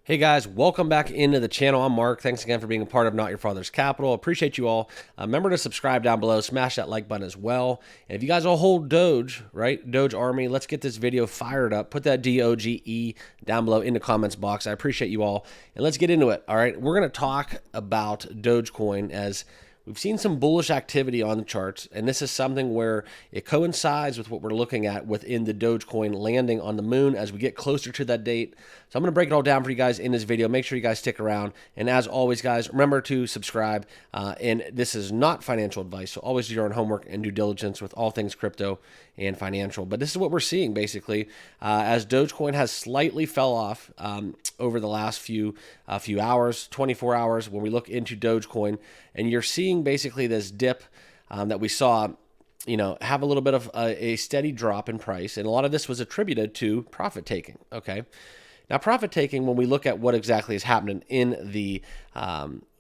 Hey guys, welcome back into the channel. I'm Mark. Thanks again for being a part of Not Your Father's Capital. Appreciate you all. Remember to subscribe down below, smash that like button as well. And if you guys all hold Doge, right? Doge Army, let's get this video fired up. Put that DOGE down below in the comments box. I appreciate you all. And let's get into it. All right, we're going to talk about Dogecoin as we've seen some bullish activity on the charts, and this is something where it coincides with what we're looking at within the Dogecoin landing on the moon as we get closer to that date. So I'm going to break it all down for you guys in this video. Make sure you guys stick around. And as always, guys, remember to subscribe. And this is not financial advice, so always do your own homework and due diligence with all things crypto and financial. But this is what we're seeing, basically, as Dogecoin has slightly fell off over the last few hours, 24 hours, when we look into Dogecoin, and you're seeing basically this dip that we saw, have a little bit of a steady drop in price. And a lot of this was attributed to profit taking. Okay. Now, profit taking, when we look at what exactly is happening in the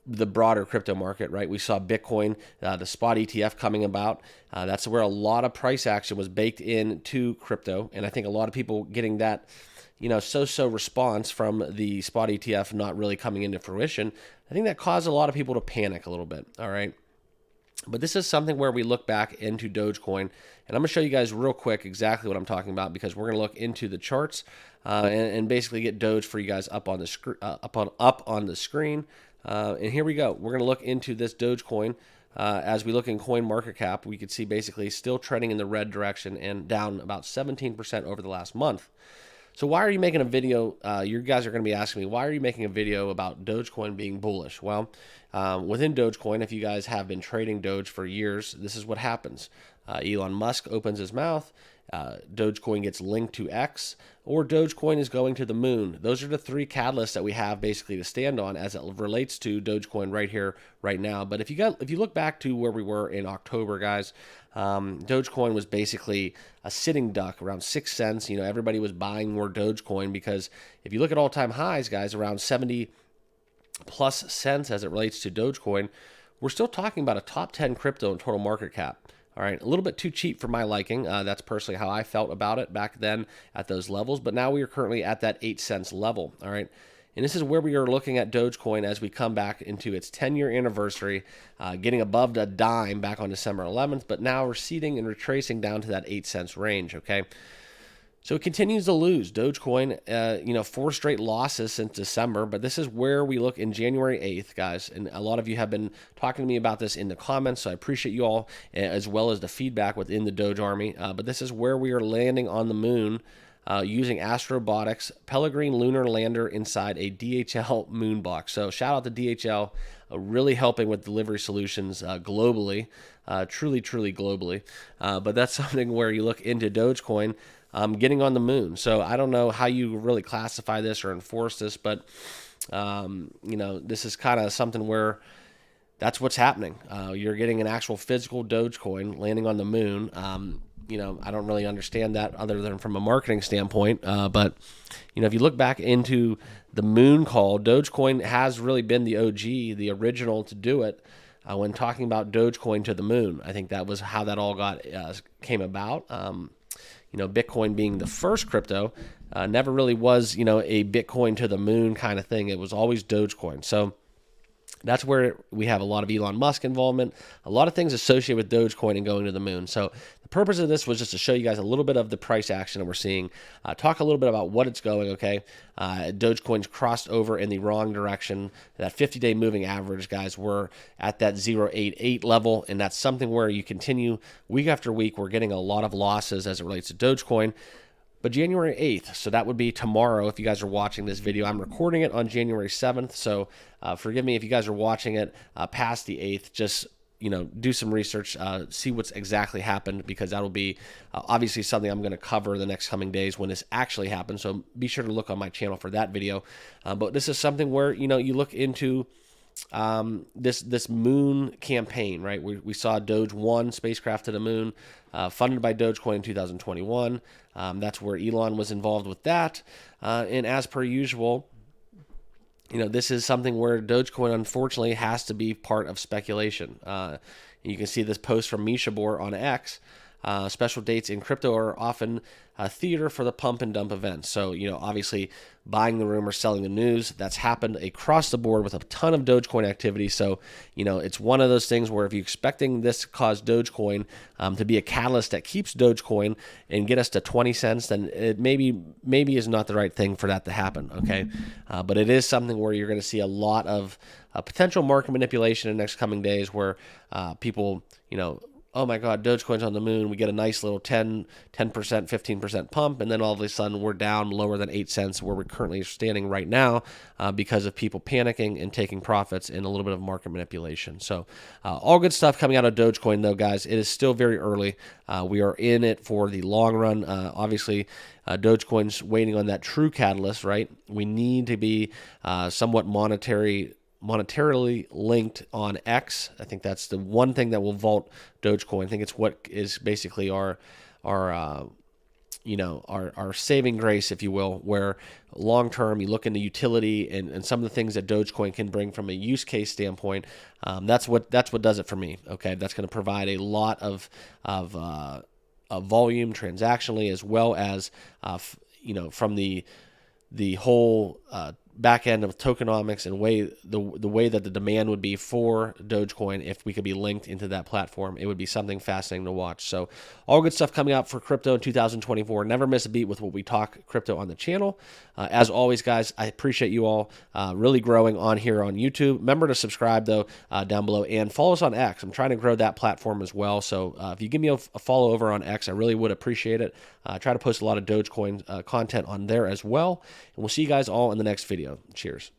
broader crypto market, right? We saw Bitcoin, the spot ETF coming about. That's where a lot of price action was baked into crypto. And I think a lot of people getting that, so-so response from the spot ETF not really coming into fruition. I think that caused a lot of people to panic a little bit. All right. But this is something where we look back into Dogecoin, and I'm going to show you guys real quick exactly what I'm talking about, because we're going to look into the charts and basically get Doge for you guys up on the up on the screen. And here we go. We're going to look into this Dogecoin. As we look in coin market cap, we could see basically still trending in the red direction and down about 17% over the last month. So why are you making a video? You guys are going to be asking me, why are you making a video about Dogecoin being bullish? Well, within Dogecoin, if you guys have been trading Doge for years, this is what happens. Elon Musk opens his mouth, Dogecoin gets linked to X, or Dogecoin is going to the moon. Those are the three catalysts that we have basically to stand on as it relates to Dogecoin right here, right now. But if you look back to where we were in October, guys, Dogecoin was basically a sitting duck around 6 cents. Everybody was buying more Dogecoin because if you look at all-time highs, guys, around 70 plus cents as it relates to Dogecoin, we're still talking about a top 10 crypto in total market cap. All right, a little bit too cheap for my liking. That's personally how I felt about it back then at those levels. But now we are currently at that 8 cents level. All right. And this is where we are looking at Dogecoin as we come back into its 10-year anniversary, getting above a dime back on December 11th, but now receding and retracing down to that 8 cents range, okay? So it continues to lose. Dogecoin, 4 straight losses since December, but this is where we look in January 8th, guys. And a lot of you have been talking to me about this in the comments, so I appreciate you all, as well as the feedback within the Doge Army. But this is where we are landing on the moon, using Astrobotics Pellegrin lunar lander inside a DHL moon box. So shout out to DHL, really helping with delivery solutions globally, truly globally. But that's something where you look into Dogecoin getting on the moon. So I don't know how you really classify this or enforce this, but this is kind of something where that's what's happening. You're getting an actual physical Dogecoin landing on the moon. I don't really understand that other than from a marketing standpoint. But if you look back into the moon call, Dogecoin has really been the OG, the original to do it. When talking about Dogecoin to the moon, I think that was how that all came about. Bitcoin being the first crypto, never really was, a Bitcoin to the moon kind of thing. It was always Dogecoin. So that's where we have a lot of Elon Musk involvement, a lot of things associated with Dogecoin and going to the moon. So the purpose of this was just to show you guys a little bit of the price action that we're seeing, talk a little bit about what it's going, okay? Dogecoin's crossed over in the wrong direction. That 50-day moving average, guys, we're at that 0.88 level, and that's something where you continue week after week. We're getting a lot of losses as it relates to Dogecoin. But January 8th, so that would be tomorrow if you guys are watching this video. I'm recording it on January 7th, so forgive me if you guys are watching it past the 8th. Just, do some research, see what's exactly happened, because that'll be obviously something I'm going to cover the next coming days when this actually happens. So be sure to look on my channel for that video. But this is something where, you look into this moon campaign, right? We saw Doge 1 spacecraft to the moon, funded by Dogecoin in 2021. That's where Elon was involved with that. And as per usual, this is something where Dogecoin, unfortunately, has to be part of speculation. You can see this post from Mishabor on X, special dates in crypto are often theater for the pump and dump events. So, obviously buying the rumor, selling the news, that's happened across the board with a ton of Dogecoin activity. So, it's one of those things where if you're expecting this to cause Dogecoin to be a catalyst that keeps Dogecoin and get us to 20 cents, then it maybe is not the right thing for that to happen, okay? But it is something where you're going to see a lot of potential market manipulation in the next coming days where people, oh my God, Dogecoin's on the moon. We get a nice little 10%, 15% pump, and then all of a sudden we're down lower than 8 cents where we're currently standing right now because of people panicking and taking profits and a little bit of market manipulation. So all good stuff coming out of Dogecoin, though, guys. It is still very early. We are in it for the long run. Obviously, Dogecoin's waiting on that true catalyst, right? We need to be somewhat monetarily linked on X. I think that's the one thing that will vault Dogecoin. I think it's what is basically our saving grace, if you will, where long term you look into utility and some of the things that Dogecoin can bring from a use case standpoint. That's what does it for me. Okay, that's going to provide a lot of volume transactionally, as well as from the whole back end of tokenomics and the way that the demand would be for Dogecoin. If we could be linked into that platform, it would be something fascinating to watch. So all good stuff coming out for crypto in 2024. Never miss a beat with what we talk crypto on the channel. As always, guys, I appreciate you all really growing on here on YouTube. Remember to subscribe, though, down below, and follow us on X. I'm trying to grow that platform as well. So if you give me a follow over on X, I really would appreciate it. I try to post a lot of Dogecoin content on there as well. And we'll see you guys all in the next video. Cheers.